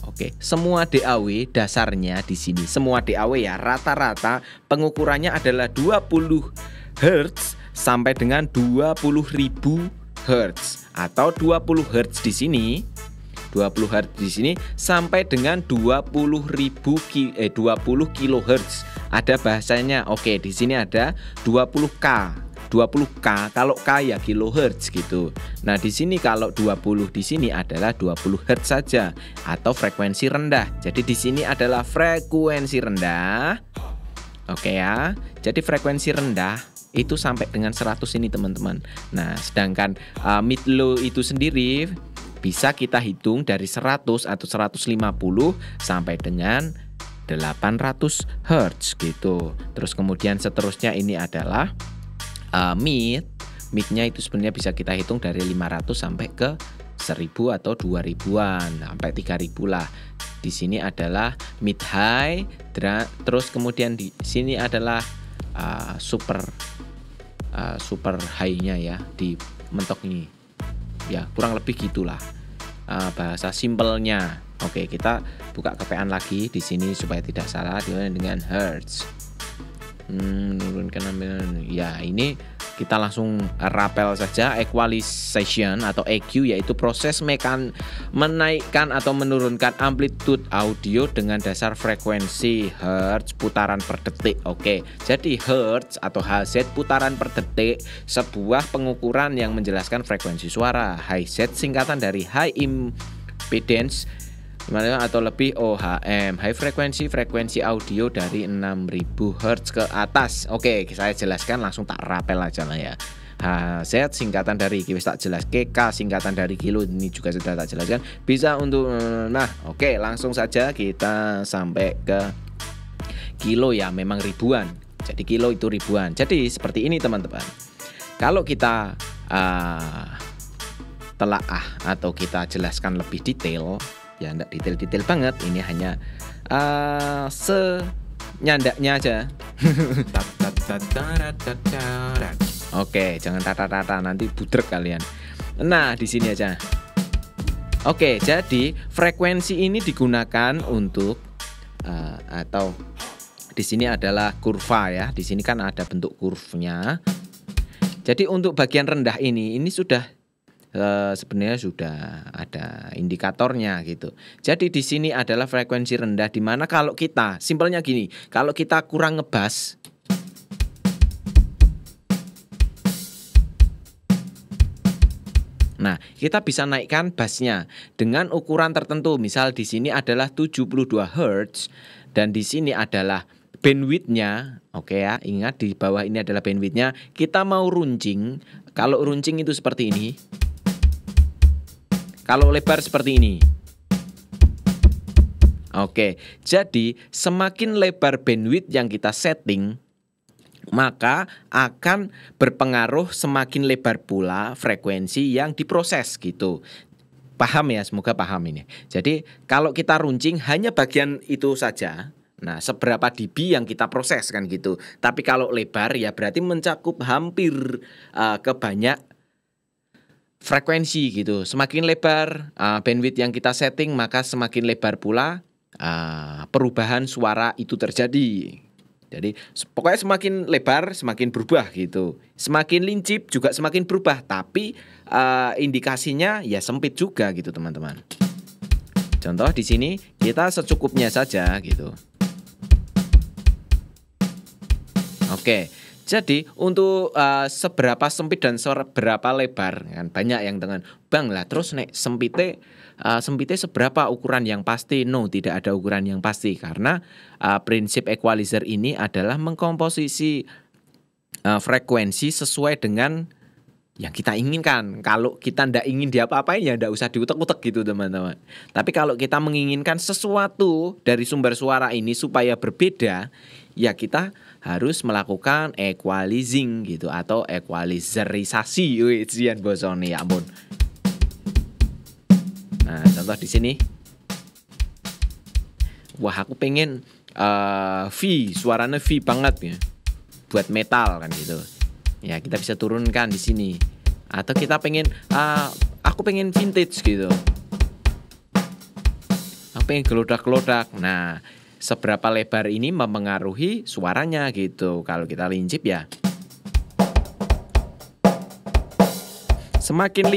Oke, semua DAW dasarnya di sini, semua DAW ya rata-rata pengukurannya adalah 20 Hz sampai dengan 20.000 Hz atau 20 Hz di sini. 20 Hz di sini sampai dengan 20 kHz. Ada bahasanya. Oke, di sini ada 20K. 20K kalau K ya kilohertz gitu. Nah, di sini kalau 20 di sini adalah 20 Hz saja atau frekuensi rendah. Jadi di sini adalah frekuensi rendah. Oke ya. Jadi frekuensi rendah itu sampai dengan 100 ini teman-teman. Nah, sedangkan mid low itu sendiri bisa kita hitung dari 100 atau 150 sampai dengan 800 Hz gitu. Terus kemudian seterusnya ini adalah midnya itu sebenarnya bisa kita hitung dari 500 sampai ke 1000 atau 2000-an sampai 3000 lah. Di sini adalah mid high, terus kemudian di sini adalah super high-nya ya di mentok ini. Ya, kurang lebih gitulah bahasa simpelnya. Oke, kita buka kepean lagi di sini supaya tidak salah dengan hertz. Menurunkan ya ini kita langsung rapel saja. Equalization atau EQ yaitu proses menaikkan atau menurunkan amplitude audio dengan dasar frekuensi hertz putaran per detik. Oke, jadi hertz atau Hz putaran per detik sebuah pengukuran yang menjelaskan frekuensi suara. Hz singkatan dari high impedance atau lebih OHM, high frekuensi audio dari 6000 Hz ke atas. Oke, saya jelaskan langsung tak rapel aja lah ya. HZ singkatan dari wis tak jelas, K singkatan dari kilo ini juga sudah tak jelaskan. Bisa untuk oke, langsung saja kita sampai ke kilo ya, memang ribuan. Jadi kilo itu ribuan. Jadi seperti ini teman-teman. Kalau kita telaah atau kita jelaskan lebih detail, ya enggak detail-detail banget, ini hanya senyandaknya aja. Oke, jangan tata-tata nanti budrek kalian. Nah, di sini aja. Oke, jadi frekuensi ini digunakan untuk atau di sini adalah kurva ya. Di sini kan ada bentuk kurvanya. Jadi untuk bagian rendah ini sudah sebenarnya sudah ada indikatornya gitu. Jadi di sini adalah frekuensi rendah, di mana kalau kita simpelnya gini, kalau kita kurang ngebas, nah kita bisa naikkan bassnya dengan ukuran tertentu. Misal di sini adalah 72 Hz dan di sini adalah bandwidthnya. Oke ya, ingat di bawah ini adalah bandwidthnya. Kita mau runcing, kalau runcing itu seperti ini. Kalau lebar seperti ini. Oke, jadi semakin lebar bandwidth yang kita setting, maka akan berpengaruh semakin lebar pula frekuensi yang diproses gitu. Paham ya, semoga paham ini. Jadi kalau kita runcing hanya bagian itu saja. Nah, seberapa dB yang kita proses kan gitu. Tapi kalau lebar ya berarti mencakup hampir ke banyak frekuensi gitu. Semakin lebar bandwidth yang kita setting, maka semakin lebar pula perubahan suara itu terjadi. Jadi pokoknya semakin lebar semakin berubah gitu. Semakin lincip juga semakin berubah. Tapi indikasinya ya sempit juga gitu teman-teman. Contoh di sini kita secukupnya saja gitu. Oke. Jadi untuk seberapa sempit dan seberapa lebar kan banyak yang dengan bang lah terus nek sempitnya seberapa ukuran yang pasti? No, tidak ada ukuran yang pasti karena prinsip equalizer ini adalah mengkomposisi frekuensi sesuai dengan yang kita inginkan. Kalau kita ndak ingin diapa-apain ya ndak usah diutek-utek gitu teman-teman. Tapi kalau kita menginginkan sesuatu dari sumber suara ini supaya berbeda, ya kita harus melakukan equalizing gitu atau equalizerisasi. Wih, sian bosone ya ampun. Nah, contoh di sini. Wah, aku pengen V, suaranya V banget ya. Buat metal kan gitu. Ya, kita bisa turunkan di sini. Atau kita pengen aku pengen vintage gitu. Aku pengen gelodak-gelodak. Nah, seberapa lebar ini mempengaruhi suaranya gitu. Kalau kita lincip ya semakin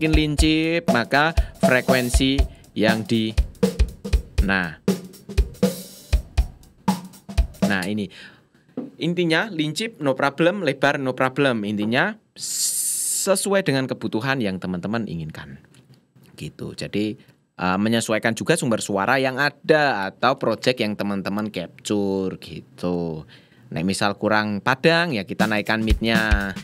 lincip maka frekuensi yang di Nah ini intinya lincip no problem, lebar no problem. Intinya sesuai dengan kebutuhan yang teman-teman inginkan gitu. Jadi menyesuaikan juga sumber suara yang ada atau project yang teman-teman capture gitu. Nah, misal kurang padang ya kita naikkan mid-nya.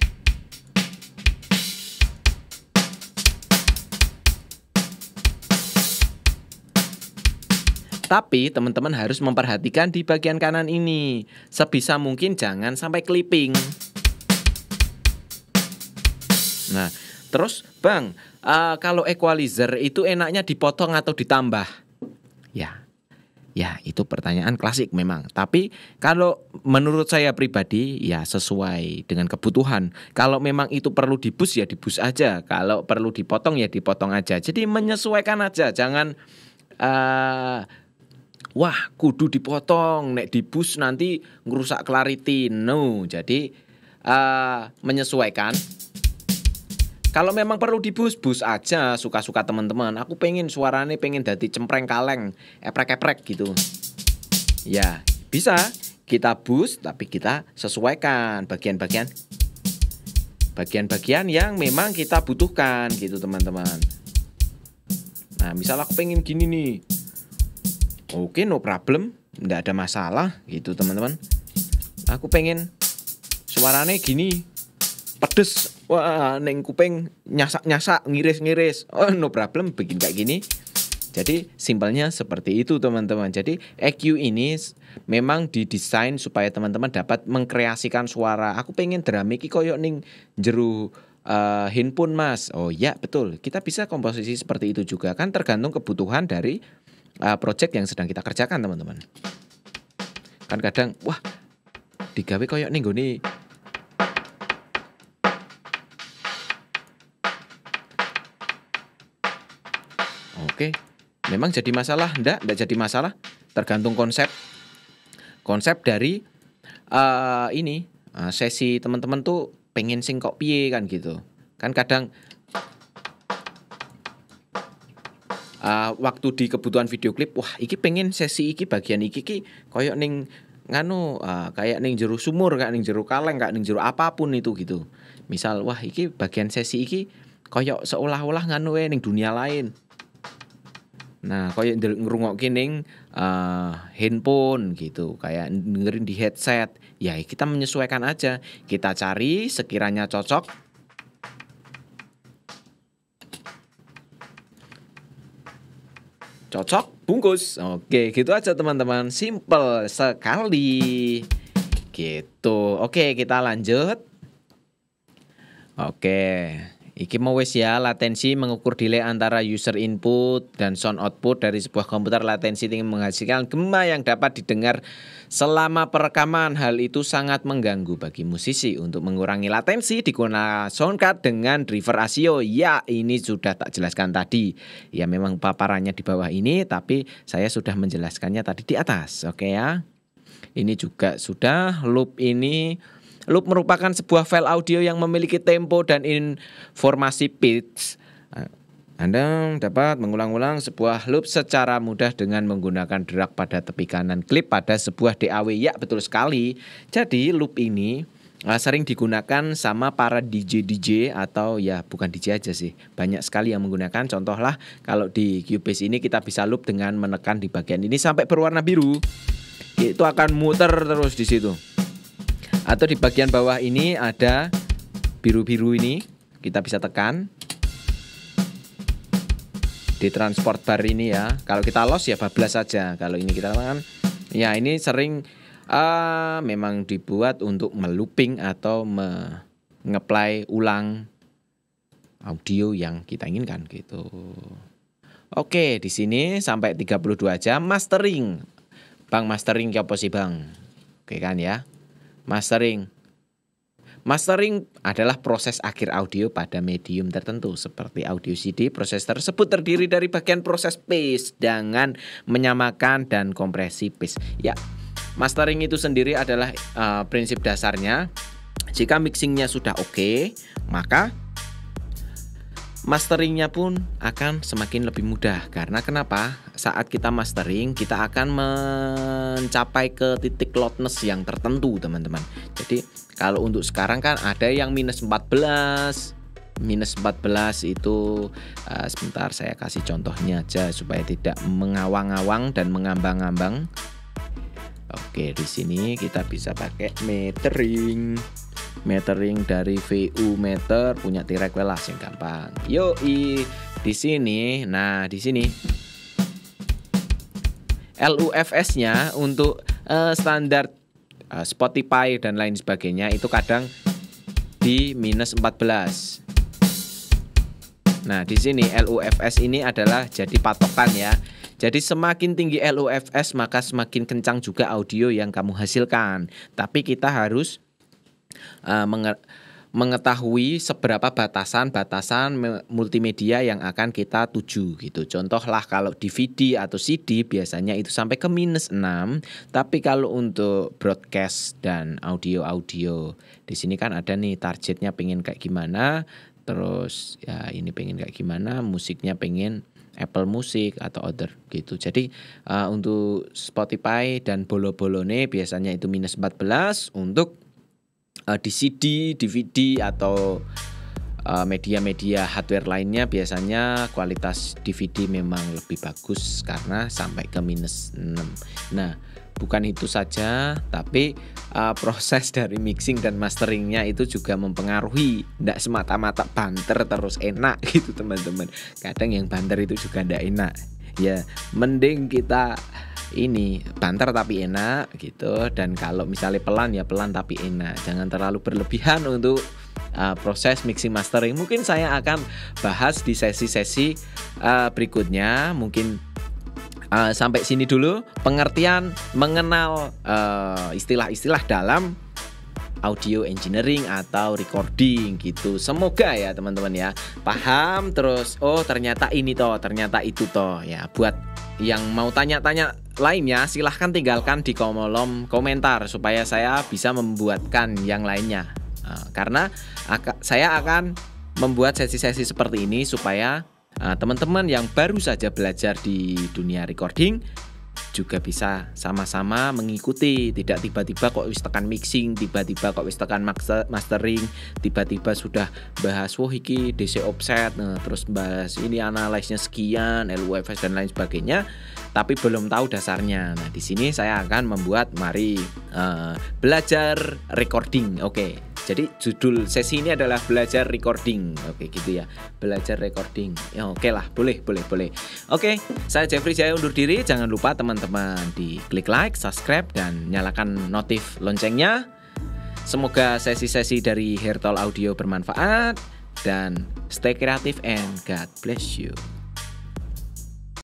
Tapi teman-teman harus memperhatikan di bagian kanan ini. Sebisa mungkin jangan sampai clipping. Nah, terus bang, kalau equalizer itu enaknya dipotong atau ditambah? Ya itu pertanyaan klasik memang. Tapi kalau menurut saya pribadi ya sesuai dengan kebutuhan. Kalau memang itu perlu dibus ya dibus aja. Kalau perlu dipotong ya dipotong aja. Jadi menyesuaikan aja. Jangan wah kudu dipotong, nek dibus nanti ngerusak clarity. No, jadi menyesuaikan. Kalau memang perlu dibus, bus aja, suka-suka teman-teman. Aku pengen suaranya pengen dadi cempreng kaleng, eprek-eprek gitu. Ya, bisa kita bus tapi kita sesuaikan bagian-bagian yang memang kita butuhkan gitu teman-teman. Nah, misal aku pengen gini nih. Oke, no problem, nggak ada masalah gitu teman-teman. Aku pengen suaranya gini, pedes. Wah, neng kuping nyasak-nyasak, ngiris-ngiris. Oh, no problem, bikin kayak gini. Jadi simpelnya seperti itu teman-teman. Jadi EQ ini memang didesain supaya teman-teman dapat mengkreasikan suara. Aku pengen drum iki koyo ning jero handphone mas. Oh ya betul, kita bisa komposisi seperti itu juga. Kan tergantung kebutuhan dari project yang sedang kita kerjakan teman-teman. Kan kadang wah digawe koyo ning nggone oke, memang jadi masalah? Enggak jadi masalah. Tergantung konsep dari sesi teman-teman tuh pengen sing kok piye kan gitu. Kan kadang waktu di kebutuhan video klip, wah iki pengen sesi iki bagian iki koyo ning nganu kayak ning jero sumur, kayak ning jero kaleng, kayak ning jero apapun itu gitu. Misal wah iki bagian sesi iki koyo seolah-olah nganu ning dunia lain. Nah, kayak ngrungokke ning handphone gitu, kayak dengerin di headset. Ya, kita menyesuaikan aja. Kita cari sekiranya cocok. Cocok, bungkus. Oke, gitu aja teman-teman. Simple sekali. Gitu. Oke, kita lanjut. Oke. Iki mau wis ya, latensi mengukur delay antara user input dan sound output dari sebuah komputer. Latensi tinggi menghasilkan gema yang dapat didengar selama perekaman. Hal itu sangat mengganggu bagi musisi. Untuk mengurangi latensi digunakan soundcard dengan driver ASIO. Ya, ini sudah tak jelaskan tadi. Ya memang paparannya di bawah ini, tapi saya sudah menjelaskannya tadi di atas. Oke ya. Ini juga sudah. Loop merupakan sebuah file audio yang memiliki tempo dan informasi pitch. Anda dapat mengulang-ulang sebuah loop secara mudah dengan menggunakan drag pada tepi kanan klip pada sebuah DAW. Ya, betul sekali. Jadi loop ini sering digunakan sama para DJ atau ya bukan DJ aja sih. Banyak sekali yang menggunakan. Contohlah kalau di Cubase ini kita bisa loop dengan menekan di bagian ini sampai berwarna biru. Itu akan muter terus di situ. Atau di bagian bawah ini ada biru-biru ini, kita bisa tekan. Di transport bar ini ya. Kalau kita lost ya bablas saja. Kalau ini kita tekan, ya ini sering memang dibuat untuk melooping atau mengeplay ulang audio yang kita inginkan gitu. Oke, di sini sampai 32 jam mastering. Bang, mastering apa sih, Bang? Oke kan ya. Mastering adalah proses akhir audio pada medium tertentu seperti audio CD. Proses tersebut terdiri dari bagian proses pitch dengan menyamakan dan kompresi pitch. Ya, mastering itu sendiri adalah prinsip dasarnya. Jika mixingnya sudah oke, maka masteringnya pun akan semakin lebih mudah. Karena kenapa? Saat kita mastering, kita akan mencapai ke titik loudness yang tertentu, teman-teman. Jadi kalau untuk sekarang kan ada yang minus 14. Minus 14 itu sebentar saya kasih contohnya aja supaya tidak mengawang-awang dan mengambang-ambang. Oke, di sini kita bisa pakai metering. Metering dari VU meter punya tirek lah yang gampang. Yoi, di sini. Nah, di sini LUFS-nya untuk standar Spotify dan lain sebagainya itu kadang di minus 14. Nah, di sini LUFS ini adalah jadi patokan ya. Jadi semakin tinggi LUFS maka semakin kencang juga audio yang kamu hasilkan. Tapi kita harus mengetahui seberapa batasan multimedia yang akan kita tuju gitu. Contohlah kalau DVD atau CD biasanya itu sampai ke minus 6. Tapi kalau untuk broadcast dan audio di sini kan ada nih targetnya pengen kayak gimana. Terus ya ini pengen kayak gimana, musiknya pengen Apple Music atau other gitu. Jadi untuk Spotify dan bolo-bolone biasanya itu minus 14. Untuk di CD, DVD atau media-media hardware lainnya biasanya kualitas DVD memang lebih bagus karena sampai ke minus 6. Nah, bukan itu saja, tapi proses dari mixing dan masteringnya itu juga mempengaruhi. Tidak semata-mata banter terus enak gitu teman-teman. Kadang yang banter itu juga tidak enak. Ya, mending kita ini banter tapi enak gitu. Dan kalau misalnya pelan ya pelan tapi enak. Jangan terlalu berlebihan untuk proses mixing mastering. Mungkin saya akan bahas di sesi-sesi berikutnya. Mungkin sampai sini dulu pengertian mengenal istilah-istilah dalam audio engineering atau recording gitu. Semoga ya teman-teman ya paham. Terus oh ternyata ini toh, ternyata itu toh ya. Buat yang mau tanya-tanya lainnya silahkan tinggalkan di kolom komentar supaya saya bisa membuatkan yang lainnya. Karena saya akan membuat sesi-sesi seperti ini supaya teman-teman yang baru saja belajar di dunia recording juga bisa sama-sama mengikuti. Tidak tiba-tiba kok wis tekan mixing, tiba-tiba kok wis tekan mastering, tiba-tiba sudah bahas wah iki DC offset, terus bahas ini analisnya sekian, LUFS dan lain sebagainya, tapi belum tahu dasarnya. Nah, di sini saya akan membuat belajar recording. Oke. Jadi judul sesi ini adalah belajar recording. Oke gitu ya. Belajar recording. Ya oke lah, boleh. Oke, saya Jeffrey Jaya undur diri. Jangan lupa teman-teman di klik like, subscribe dan nyalakan notif loncengnya. Semoga sesi-sesi dari Hertol Audio bermanfaat dan stay kreatif and God bless you.